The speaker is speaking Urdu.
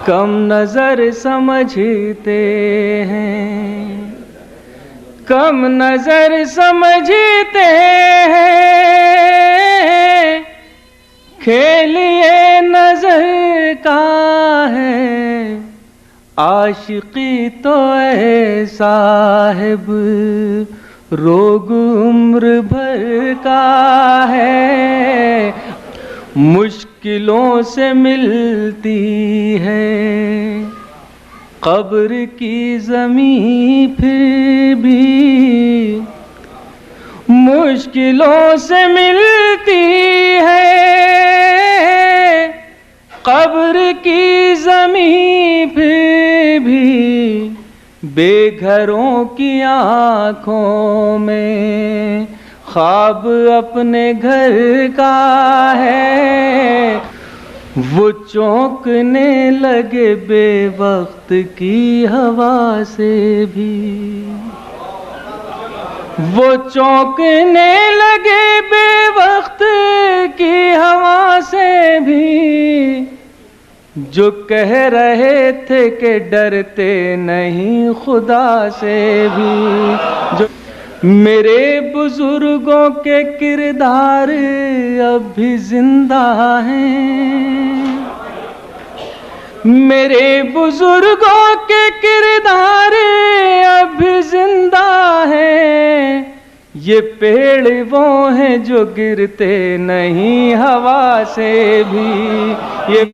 کم نظر سمجھتے ہیں، کم نظر سمجھتے ہیں، کھیل یہ نظر کا ہے، عاشقی تو اے صاحب روگ عمر بھر کا ہے، مشکلوں سے ملتی ہے قبر کی زمین پھر بھی، مشکلوں سے ملتی ہے قبر کی زمین پھر بھی، بے گھروں کی آنکھوں میں خواب اپنے گھر کا ہے، وہ چونکنے لگے بے وقت کی ہوا سے بھی، وہ چونکنے لگے بے وقت کی ہوا سے بھی، جو کہہ رہے تھے کہ ڈرتے نہیں خدا سے بھی، جو میرے بزرگوں کے کردار اب بھی زندہ ہیں، میرے بزرگوں کے کردار اب بھی زندہ ہیں، یہ پیڑ وہ ہیں جو گرتے نہیں ہوا سے بھی، یہ